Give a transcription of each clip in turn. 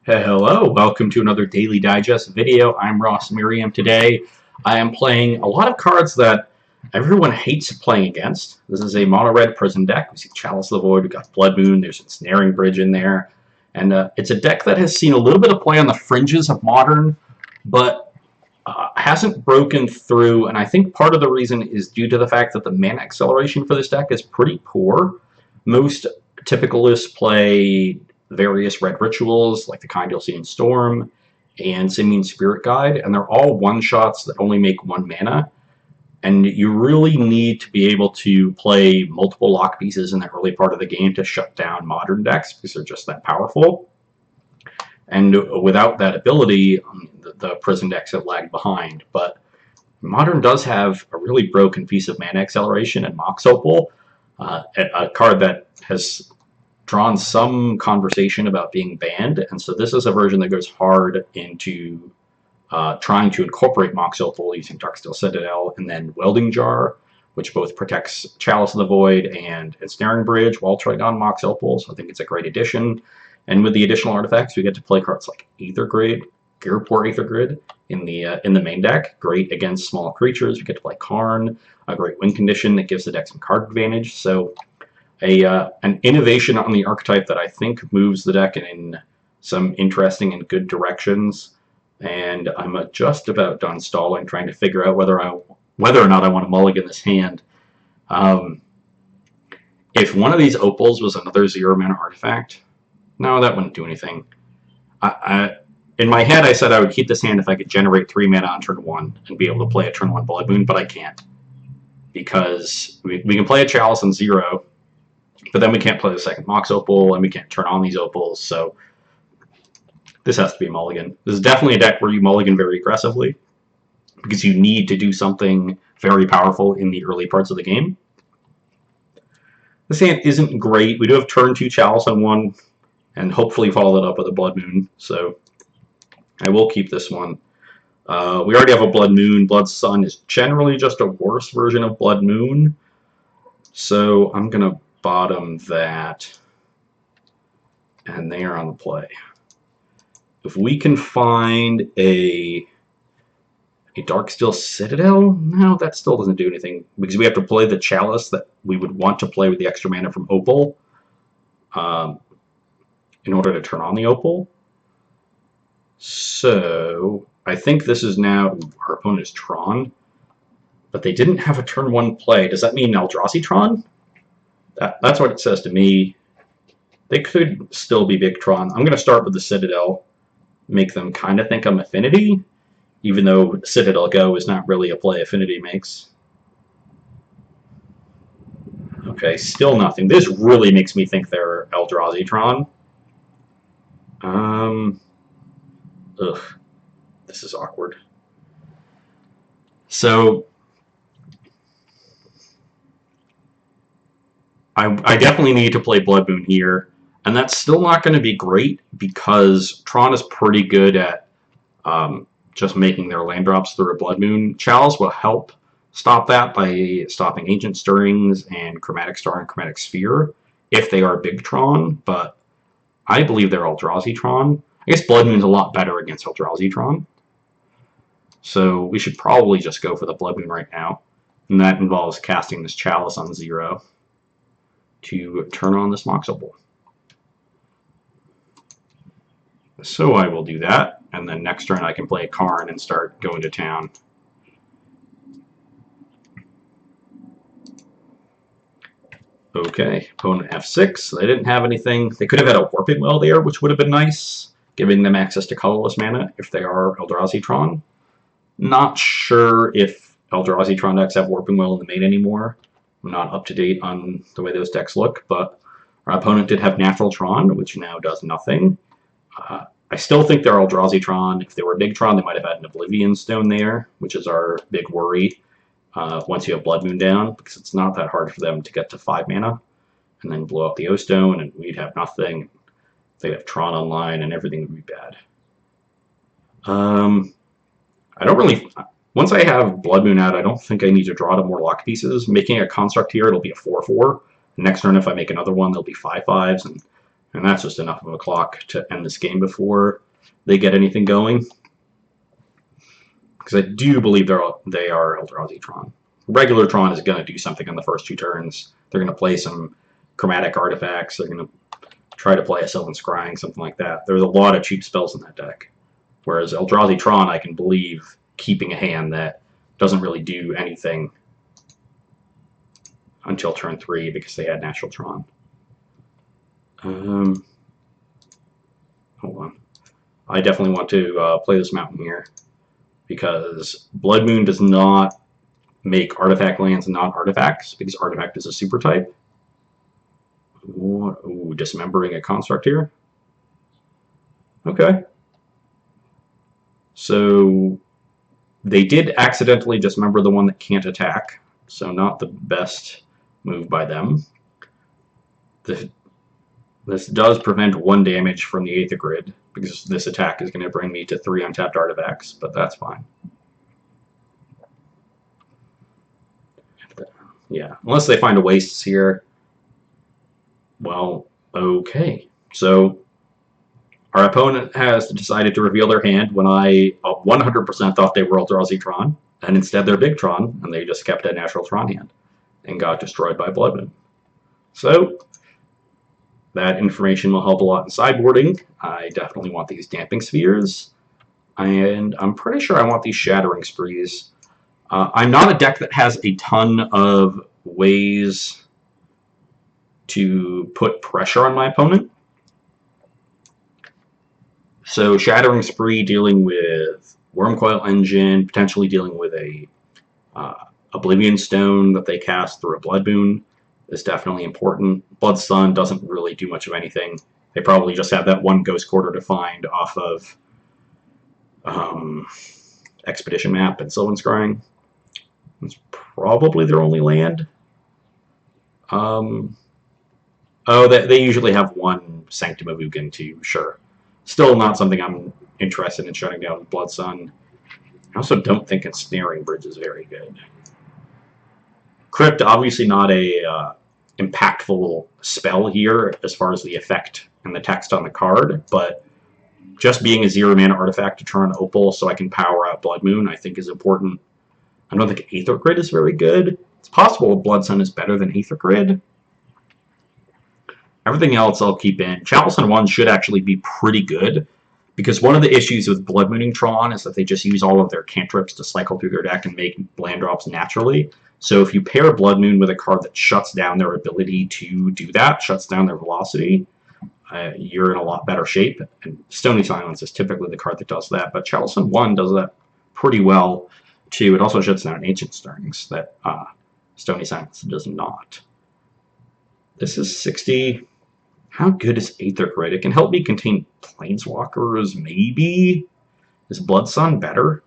Hello, welcome to another Daily Digest video. I'm Merriam. Today I am playing a lot of cards that everyone hates playing against. This is a mono-red prison deck. We see Chalice of the Void, we got Blood Moon, there's a Snaring Bridge in there. And it's a deck that has seen a little bit of play on the fringes of Modern, but hasn't broken through, and I think part of the reason is due to the fact that the mana acceleration for this deck is pretty poor. Most typical lists play various red rituals, like the kind you'll see in Storm, and Simian Spirit Guide, and they're all one-shots that only make 1 mana, and you really need to be able to play multiple lock pieces in the early part of the game to shut down Modern decks, because they're just that powerful. And without that ability, the prison decks have lagged behind. But Modern does have a really broken piece of mana acceleration in Mox Opal, a card that has drawn some conversation about being banned, and so this is a version that goes hard into trying to incorporate Mox Opal using Darksteel Citadel and then Welding Jar, which both protects Chalice of the Void and Snaring Bridge while trying on Mox Opal, so I think it's a great addition. And with the additional artifacts, we get to play cards like Aether Grid, Gearport Aether Grid in the main deck, great against small creatures. We get to play Karn, a great win condition that gives the deck some card advantage, so an innovation on the archetype that I think moves the deck in some interesting and good directions. And I'm just about done stalling, trying to figure out whether or not I want to mulligan this hand. If one of these opals was another 0 mana artifact, no, that wouldn't do anything. In my head, I said I would keep this hand if I could generate 3 mana on turn 1 and be able to play a turn 1 Blood Moon, but I can't. Because we can play a Chalice on 0, but then we can't play the second Mox Opal, and we can't turn on these opals, so this has to be a mulligan. This is definitely a deck where you mulligan very aggressively, because you need to do something very powerful in the early parts of the game. This hand isn't great. We do have turn 2 Chalice on 1, and hopefully follow that up with a Blood Moon, so I will keep this one. We already have a Blood Moon. Blood Sun is generally just a worse version of Blood Moon, so I'm going to bottom that, and they are on the play. If we can find a Darksteel Citadel, no, that still doesn't do anything, because we have to play the Chalice that we would want to play with the extra mana from Opal in order to turn on the Opal. So I think this is now, our opponent is Tron, but they didn't have a turn 1 play. Does that mean Eldrazi Tron? That's what it says to me. They could still be Big Tron. I'm going to start with the Citadel, make them kind of think I'm Affinity, even though Citadel Go is not really a play Affinity makes. Okay, still nothing. This really makes me think they're Eldrazi Tron. Ugh, this is awkward. So I definitely need to play Blood Moon here, and that's still not going to be great because Tron is pretty good at just making their land drops through a Blood Moon. Chalice will help stop that by stopping Ancient Stirrings and Chromatic Star and Chromatic Sphere if they are Big Tron, but I believe they're Eldrazi Tron. I guess Blood Moon's a lot better against Eldrazi Tron, so we should probably just go for the Blood Moon right now, and that involves casting this Chalice on 0 to turn on this Mox Opal. So I will do that, and then next turn I can play a Karn and start going to town. Okay, opponent F6. They didn't have anything. They could have had a Warping Well there, which would have been nice, giving them access to colorless mana if they are Eldrazi Tron. Not sure if Eldrazi Tron decks have Warping Well in the main anymore. I'm not up to date on the way those decks look, but our opponent did have Natural Tron, which now does nothing. I still think they're Eldrazi Tron. If they were Big Tron, they might have had an Oblivion Stone there, which is our big worry once you have Blood Moon down, because it's not that hard for them to get to 5 mana and then blow up the O-Stone, and we'd have nothing. They'd have Tron online, and everything would be bad. I don't really... Once I have Blood Moon out, I don't think I need to draw to more lock pieces. Making a construct here, it'll be a 4/4. Next turn, if I make another one, there'll be 5/5s, and And that's just enough of a clock to end this game before they get anything going. Because I do believe they are Eldrazi Tron. Regular Tron is going to do something on the first 2 turns. They're going to play some chromatic artifacts. They're going to try to play a Sylvan Scrying, something like that. There's a lot of cheap spells in that deck. Whereas Eldrazi Tron, I can believe keeping a hand that doesn't really do anything until turn 3 because they had Natural Tron. Hold on. I definitely want to play this mountain here because Blood Moon does not make artifact lands not artifacts because artifact is a super type. Ooh, dismembering a construct here. Okay. So they did accidentally dismember the one that can't attack, so not the best move by them. This does prevent 1 damage from the Aether Grid, because this attack is going to bring me to 3 untapped artifacts, but that's fine. Yeah, unless they find a wastes here. Well, okay. So our opponent has decided to reveal their hand when I 100% thought they were Eldrazi Tron, and instead they're Big Tron, and they just kept a Natural Tron hand and got destroyed by Blood Moon. So that information will help a lot in sideboarding. I definitely want these Damping Spheres, and I'm pretty sure I want these Shattering Sprees. I'm not a deck that has a ton of ways to put pressure on my opponent. So Shattering Spree dealing with Wormcoil Engine, potentially dealing with a Oblivion Stone that they cast through a Blood Moon is definitely important. Blood Sun doesn't really do much of anything. They probably just have that 1 Ghost Quarter to find off of Expedition Map and Sylvan Scrying. It's probably their only land. Oh, they usually have 1 Sanctum of Ugin too, sure. Still not something I'm interested in shutting down with Blood Sun. I also don't think Ensnaring Bridge is very good. Crypt, obviously not a impactful spell here as far as the effect and the text on the card, but just being a 0-mana artifact to turn Opal so I can power out Blood Moon I think is important. I don't think Aether Grid is very good. It's possible Blood Sun is better than Aether Grid. Everything else I'll keep in. Chalice and 1 should actually be pretty good, because one of the issues with Blood Mooning Tron is that they just use all of their cantrips to cycle through their deck and make land drops naturally. So if you pair Blood Moon with a card that shuts down their ability to do that, shuts down their velocity, you're in a lot better shape. And Stony Silence is typically the card that does that, but Chalice and 1 does that pretty well too. It also shuts down Ancient Stirrings that Stony Silence does not. This is 60. How good is Aether Grid? It can help me contain Planeswalkers, maybe? Is Blood Sun better?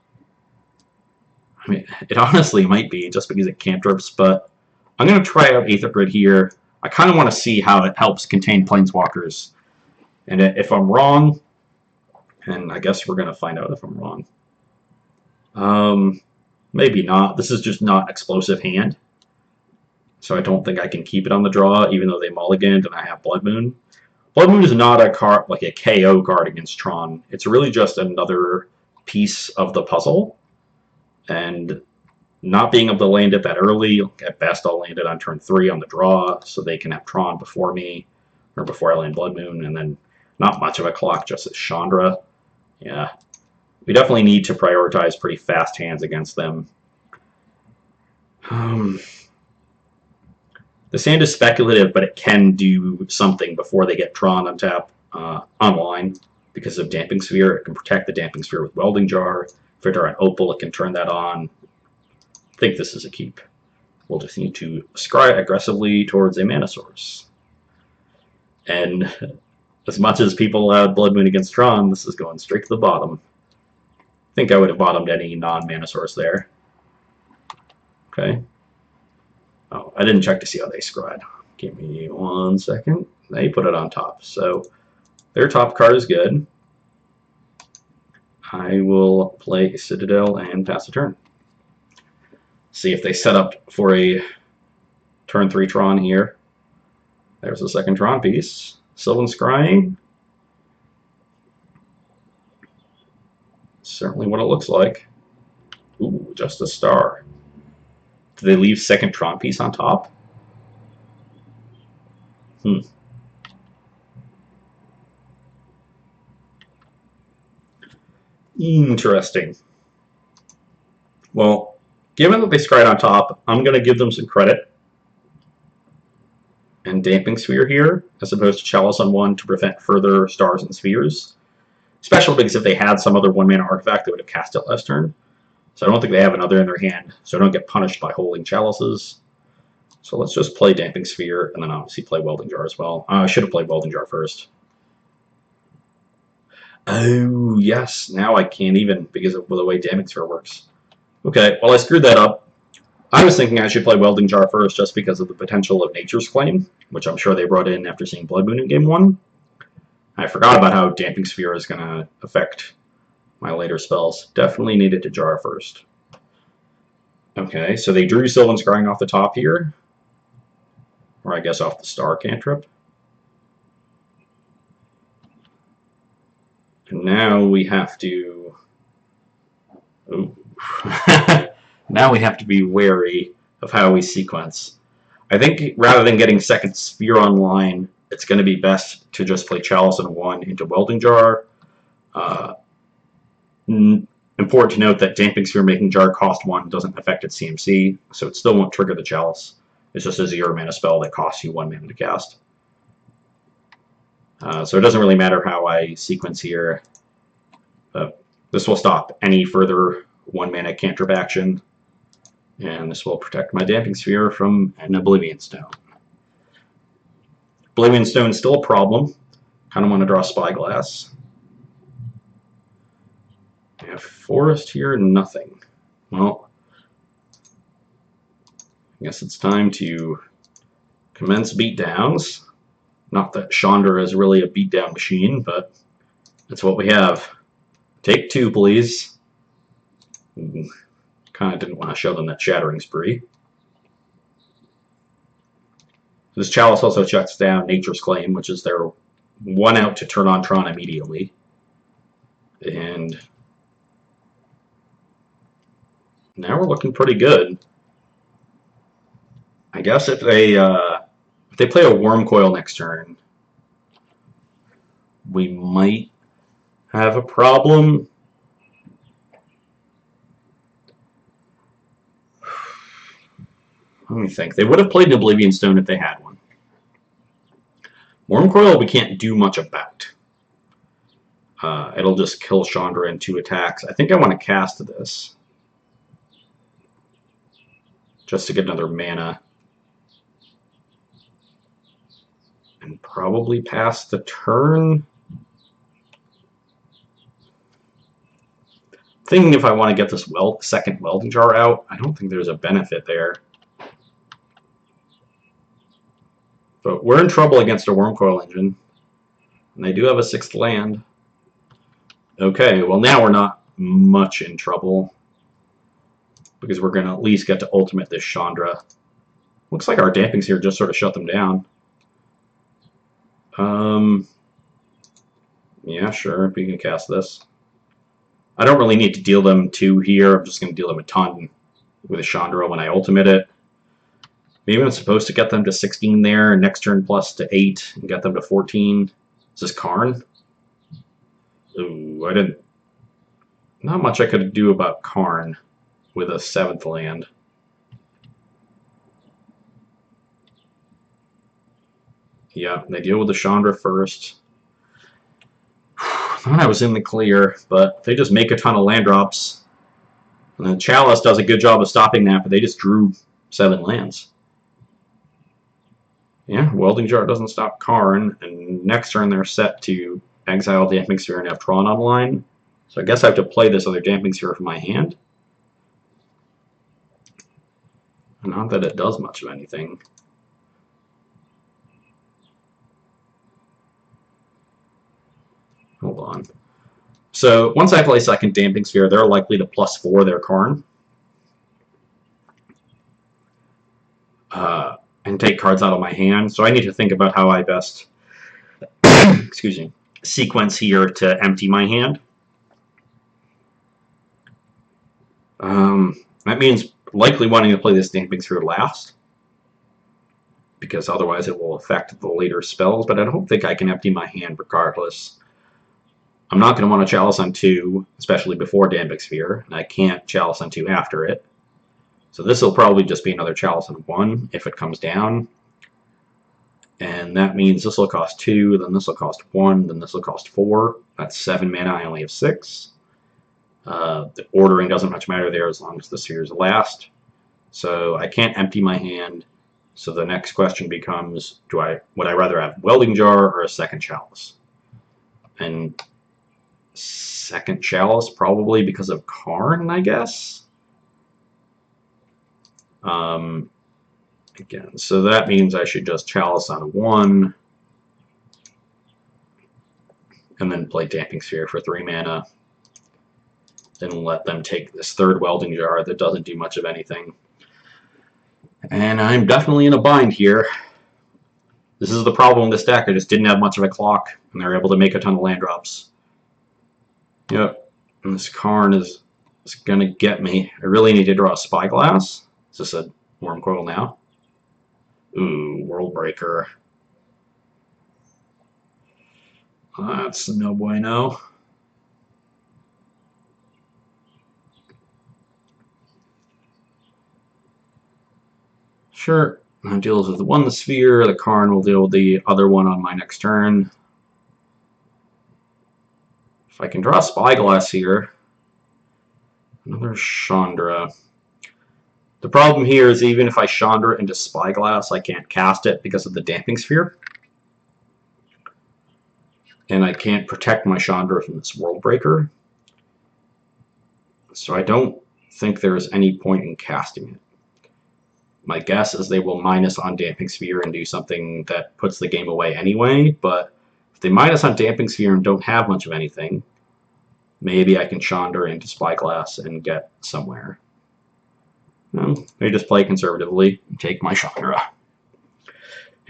I mean, it honestly might be, just because it cantrips, but I'm going to try out Aether Grid here. I kind of want to see how it helps contain Planeswalkers. And if I'm wrong, and I guess we're going to find out if I'm wrong. Maybe not. This is just not explosive hand. So I don't think I can keep it on the draw, even though they mulliganed and I have Blood Moon. Blood Moon is not a card like a KO card against Tron. It's really just another piece of the puzzle. And not being able to land it that early, at best I'll land it on turn 3 on the draw, so they can have Tron before me, or before I land Blood Moon, and then not much of a clock, just as Chandra. Yeah. We definitely need to prioritize pretty fast hands against them. The sand is speculative, but it can do something before they get Tron on tap online because of Damping Sphere. It can protect the Damping Sphere with Welding Jar. If they're an Opal, it can turn that on. I think this is a keep. We'll just need to scry aggressively towards a mana source. And as much as people allowed Blood Moon against Tron, this is going straight to the bottom. I think I would have bottomed any non-mana source there. Okay. Oh, I didn't check to see how they scried. Give me 1 second. They put it on top. So their top card is good. I will play Citadel and pass the turn. See if they set up for a turn 3 Tron here. There's the second Tron piece. Sylvan Scrying. Certainly what it looks like. Ooh, just a star. Do they leave second Tron piece on top? Interesting. Well, given that they scryed on top, I'm going to give them some credit and Damping Sphere here, as opposed to Chalice on 1 to prevent further stars and spheres. Especially because if they had some other 1-mana artifact, they would have cast it last turn. So I don't think they have another in their hand, so I don't get punished by holding Chalices. So let's just play Damping Sphere, and then obviously play Welding Jar as well. I should have played Welding Jar first. Oh, yes, now I can't even, because of the way Damping Sphere works. Okay, well I screwed that up. I was thinking I should play Welding Jar first just because of the potential of Nature's Claim, which I'm sure they brought in after seeing Blood Moon in Game 1. I forgot about how Damping Sphere is going to affect my later spells. Definitely needed to jar first. Okay, so they drew Sylvan Scrying off the top here. Or I guess off the Star Cantrip. And now we have to... Ooh. Now we have to be wary of how we sequence. I think rather than getting second Sphere online, it's going to be best to just play Chalice on 1 into Welding Jar. Important to note that Damping Sphere making Jar cost 1 doesn't affect its CMC, so it still won't trigger the Chalice. It's just a 0-mana spell that costs you 1 mana to cast. So it doesn't really matter how I sequence here. This will stop any further 1-mana cantrip action. And this will protect my Damping Sphere from an Oblivion Stone. Oblivion Stone is still a problem. Kind of want to draw Spyglass. I have Forest here, nothing. Well, I guess it's time to commence beatdowns. Not that Chandra is really a beatdown machine, but that's what we have. Take 2, please. Kind of didn't want to show them that Shattering Spree. This Chalice also shuts down Nature's Claim, which is their 1 out to turn on Tron immediately. And now we're looking pretty good. I guess if they play a Worm Coil next turn, we might have a problem. Let me think. They would have played an Oblivion Stone if they had one. Worm Coil we can't do much about. It'll just kill Chandra in 2 attacks. I think I want to cast this. Just to get another mana. And probably pass the turn. Thinking if I want to get this second Welding Jar out, I don't think there's a benefit there. But we're in trouble against a Worm Coil engine. And they do have a 6th land. Okay, well now we're not much in trouble. Because we're going to at least get to ultimate this Chandra. Looks like our Damping Sphere just sort of shut them down. Yeah, sure, we can cast this. I don't really need to deal them 2 here. I'm just going to deal them a ton with a Chandra when I ultimate it. Maybe I'm supposed to get them to 16 there, and next turn plus to 8, and get them to 14. Is this Karn? Ooh, I didn't... Not much I could do about Karn with a 7th land. Yeah, they deal with the Chandra first. Thought I was in the clear, but they just make a ton of land drops. And then Chalice does a good job of stopping that, but they just drew 7 lands. Yeah, Welding Jar doesn't stop Karn, and next turn they're set to exile Damping Sphere and have Tron online. So I guess I have to play this other Damping Sphere from my hand. Not that it does much of anything. Hold on. So once I play second Damping Sphere, they're likely to +4 their Karn. And take cards out of my hand. So I need to think about how I best excuse me, sequence here to empty my hand. That means likely wanting to play this Damping Sphere last, because otherwise it will affect the later spells, but I don't think I can empty my hand regardless. I'm not going to want to Chalice on 2, especially before Damping Sphere, and I can't Chalice on 2 after it. So this will probably just be another Chalice on 1 if it comes down. And that means this will cost 2, then this will cost 1, then this will cost 4. That's 7 mana, I only have 6. The ordering doesn't much matter there as long as the spheres last. So I can't empty my hand. So the next question becomes, would I rather have Welding Jar or a second Chalice? And second Chalice, probably because of Karn, I guess. Again, so that means I should just Chalice on 1 and then play Damping Sphere for 3 mana. Then let them take this third Welding Jar that doesn't do much of anything. And I'm definitely in a bind here. This is the problem with this deck. I just didn't have much of a clock, and they're able to make a ton of land drops. Yep, and this Karn is going to get me. I really need to draw a Spyglass. Is this a Worm Coil now? Ooh, World Breaker. That's no bueno. Sure, that deals with the sphere. The Karn will deal with the other one on my next turn. If I can draw a Spyglass here, another Chandra. The problem here is even if I Chandra into Spyglass, I can't cast it because of the Damping Sphere. And I can't protect my Chandra from this World Breaker. So I don't think there's any point in casting it. My guess is they will minus on Damping Sphere and do something that puts the game away anyway, but if they minus on Damping Sphere and don't have much of anything, maybe I can Chandra into Spyglass and get somewhere. No, they just play conservatively and take my Chandra.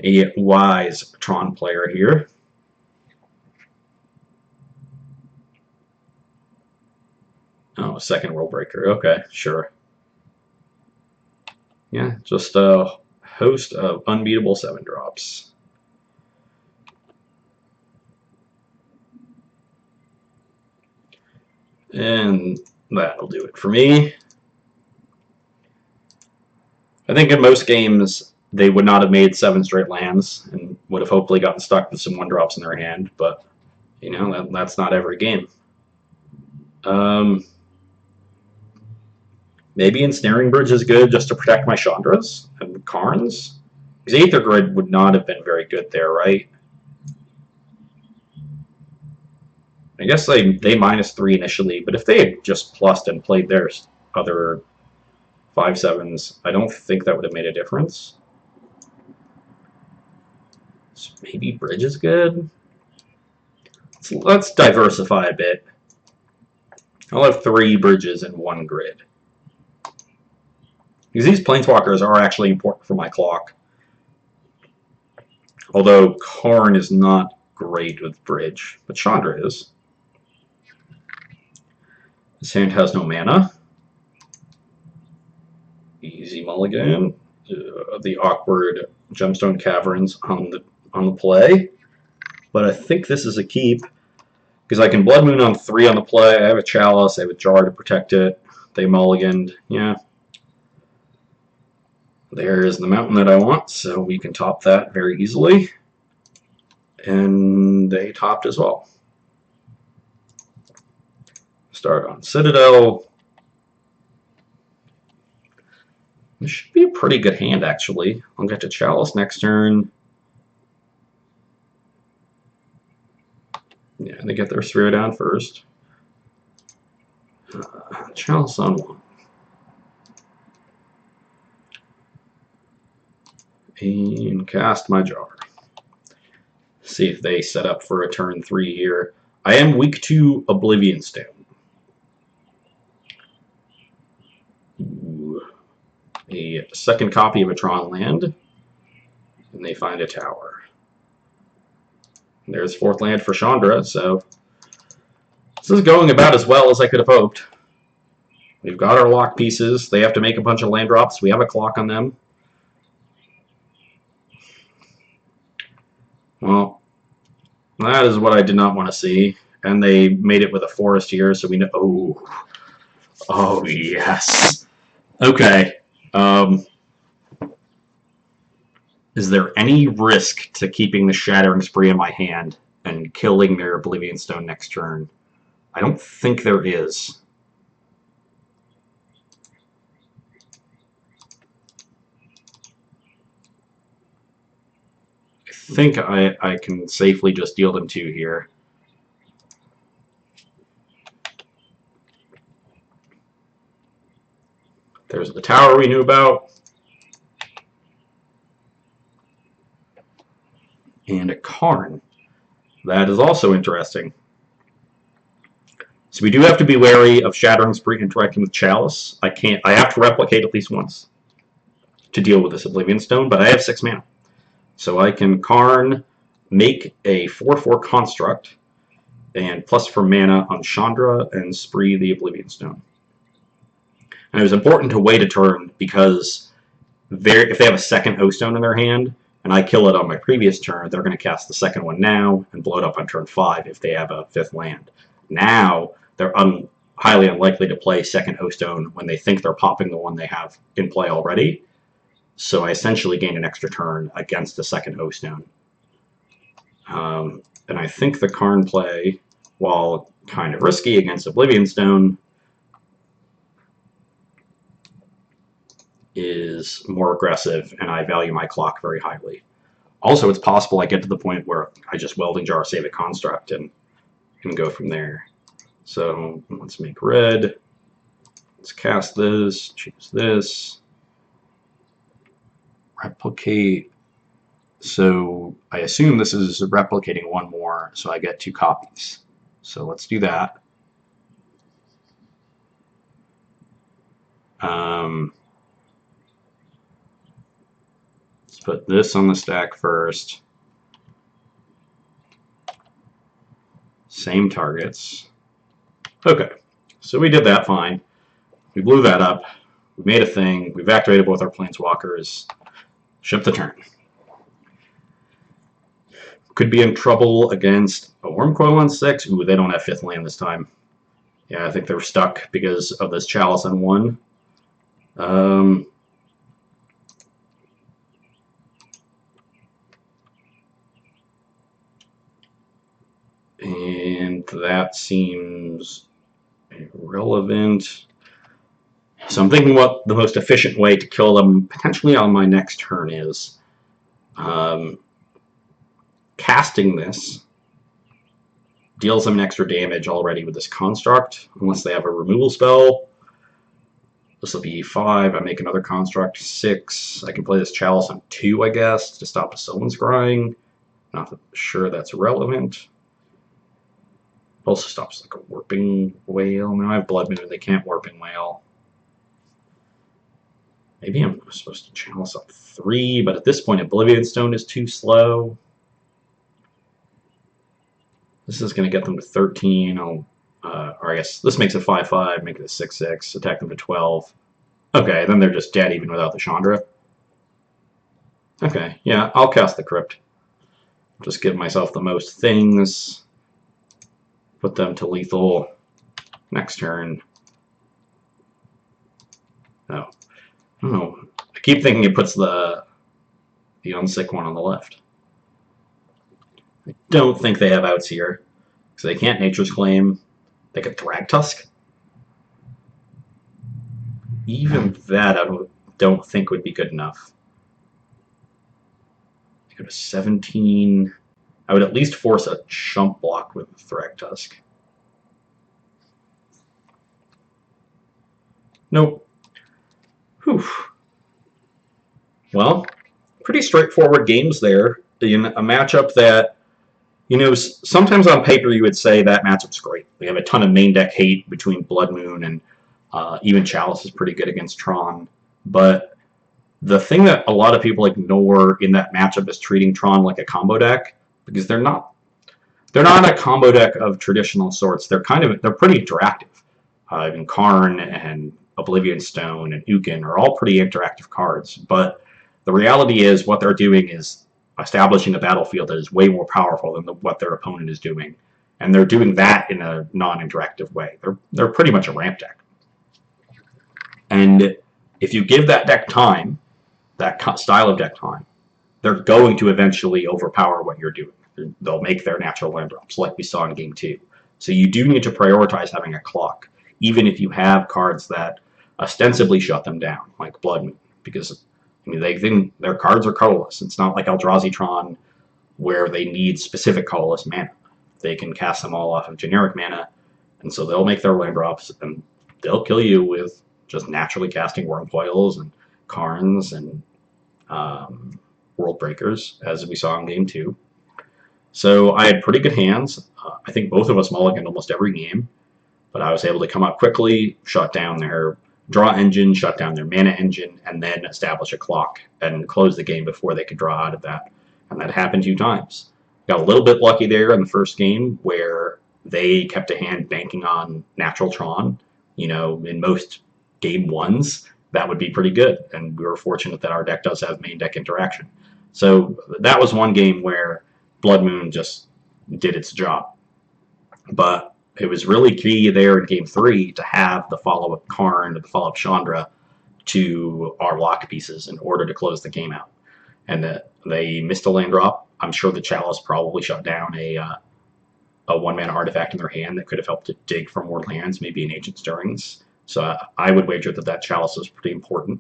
A wise Tron player here. Oh, second World Breaker. Okay, sure. Yeah, just a host of unbeatable 7-drops. And that'll do it for me. I think in most games they would not have made 7 straight lands and would have hopefully gotten stuck with some 1-drops in their hand, but you know, that's not every game. Maybe Ensnaring Bridge is good just to protect my Chandras and Karns. Because Aether Grid would not have been very good there, right? I guess they -3 initially, but if they had just plussed and played their other 5/7s, I don't think that would have made a difference. So maybe Bridge is good. So let's diversify a bit. I'll have 3 bridges in 1 grid. Because these Planeswalkers are actually important for my clock. Although Karn is not great with Bridge, but Chandra is. This hand has no mana. Easy mulligan. The awkward Gemstone Caverns on the play. But I think this is a keep. Because I can Blood Moon on 3 on the play. I have a Chalice, I have a Jar to protect it. They mulliganed. Yeah. There is the mountain that I want, so we can top that very easily. And they topped as well. Start on Citadel. This should be a pretty good hand, actually. I'll get to Chalice next turn. Yeah, they get their sphere down first. Chalice on 1. And cast my Jar. See if they set up for a turn 3 here. I am weak to Oblivion Stone. Ooh. A second copy of a Tron land. And they find a tower. There's fourth land for Chandra, so this is going about as well as I could have hoped. We've got our lock pieces. They have to make a bunch of land drops. We have a clock on them. Well, that is what I did not want to see. And they made it with a forest here, so we know... Oh, yes. Okay. Is there any risk to keeping the Shattering Spree in my hand and killing their Oblivion Stone next turn? I don't think there is. I think I can safely just deal them 2 here. There's the tower we knew about. And a Karn. That is also interesting. So we do have to be wary of Shattering Spree interacting with Chalice. I have to replicate at least once to deal with this Oblivion Stone, but I have 6 mana. So I can Karn, make a 4/4 construct, and plus for mana on Chandra and Spree the Oblivion Stone. And it was important to wait a turn because if they have a second O Stone in their hand, and I kill it on my previous turn, they're going to cast the second one now and blow it up on turn 5 if they have a 5th land. Now, they're highly unlikely to play second O Stone when they think they're popping the one they have in play already. So I essentially gain an extra turn against the second O Stone. And I think the Karn play, while kind of risky against Oblivion Stone, is more aggressive, and I value my clock very highly. Also, it's possible I get to the point where I just Welding Jar save a construct and can go from there. So let's make red. Let's cast this, choose this. Replicate. So I assume this is replicating 1 more, so I get 2 copies. So let's do that. Let's put this on the stack first. Same targets. Okay, so we did that fine. We blew that up. We made a thing. We've activated both our Planeswalkers. Ship the turn. Could be in trouble against a Wormcoil on 6. Ooh, they don't have 5th land this time. Yeah, I think they're stuck because of this Chalice on 1. And that seems irrelevant. So I'm thinking what the most efficient way to kill them potentially on my next turn is. Casting this deals them extra damage already with this construct, unless they have a removal spell. This will be 5. I make another construct, 6. I can play this Chalice on 2, I guess, to stop a Someone's Scrying. Not sure that's relevant. Also stops like a Warping Whale. Now I have Blood Moon, they can't Warping Whale. Maybe I'm supposed to Chalice up 3, but at this point Oblivion Stone is too slow. This is going to get them to 13. Or I guess this makes it 5/5, make it a 6/6, attack them to 12. Okay, then they're just dead even without the Chandra. Okay, yeah, I'll cast the Crypt. Just give myself the most things. Put them to lethal next turn. No. Oh, I keep thinking it puts the unsick one on the left. I don't think they have outs here, because they can't Nature's Claim. They could Thrag Tusk. Even that I don't think would be good enough. I go to 17. I would at least force a chump block with Thrag Tusk. Nope. Whew. Well, pretty straightforward games there. In a matchup that, you know, sometimes on paper you would say that matchup's great. We have a ton of main deck hate between Blood Moon and even Chalice is pretty good against Tron. But the thing that a lot of people ignore in that matchup is treating Tron like a combo deck, because they're not. they're not a combo deck of traditional sorts. They're pretty interactive. Even Karn and Oblivion Stone and Ukin are all pretty interactive cards. But the reality is, what they're doing is establishing a battlefield that is way more powerful than what their opponent is doing, and they're doing that in a non-interactive way. They're pretty much a ramp deck. And if you give that deck time, that style of deck time, they're going to eventually overpower what you're doing. They'll make their natural land drops, like we saw in Game 2. So you do need to prioritize having a clock, even if you have cards that ostensibly shut them down, like Blood Moon, because they think their cards are colorless. It's not like Eldrazi Tron, where they need specific colorless mana. They can cast them all off of generic mana, and so they'll make their land drops, and they'll kill you with just naturally casting Wormcoils and Karns and World Breakers, as we saw in Game 2. So I had pretty good hands. I think both of us mulliganed almost every game, but I was able to come up quickly, shut down their draw engine, shut down their mana engine, and then establish a clock and close the game before they could draw out of that. And that happened 2 times. Got a little bit lucky there in the first game where they kept a hand banking on Natural Tron. In most game 1s, that would be pretty good. And we were fortunate that our deck does have main deck interaction. So that was one game where Blood Moon just did its job. But it was really key there in Game 3 to have the follow-up Karn, the follow-up Chandra to our lock pieces in order to close the game out. And they missed a land drop. I'm sure the Chalice probably shut down a 1-mana artifact in their hand that could have helped to dig for more lands, maybe an Ancient Stirrings. So I would wager that Chalice is pretty important.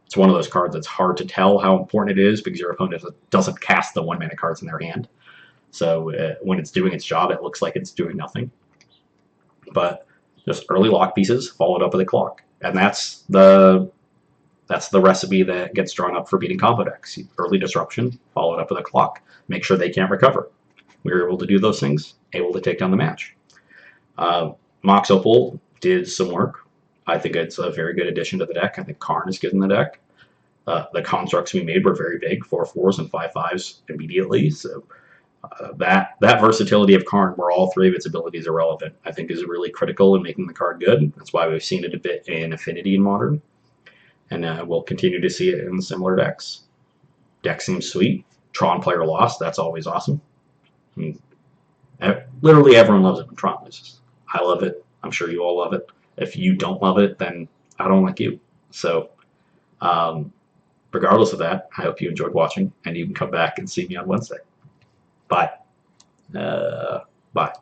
It's one of those cards that's hard to tell how important it is because your opponent doesn't cast the 1-mana cards in their hand. So when it's doing its job, it looks like it's doing nothing. But just early lock pieces followed up with a clock. And that's the recipe that gets drawn up for beating combo decks. Early disruption, followed up with a clock. Make sure they can't recover. We were able to do those things, able to take down the match. Mox Opal did some work. I think it's a very good addition to the deck. I think Karn is good in the deck. The constructs we made were very big, 4/4s and 5/5s immediately. So that versatility of Karn, where all 3 of its abilities are relevant, I think is really critical in making the card good. That's why we've seen it a bit in Affinity and Modern. And we'll continue to see it in similar decks. Deck seems sweet. Tron player lost. That's always awesome. I mean, literally everyone loves it when Tron loses. I love it. I'm sure you all love it. If you don't love it, then I don't like you. So regardless of that, I hope you enjoyed watching, and you can come back and see me on Wednesday. Bye. Bye.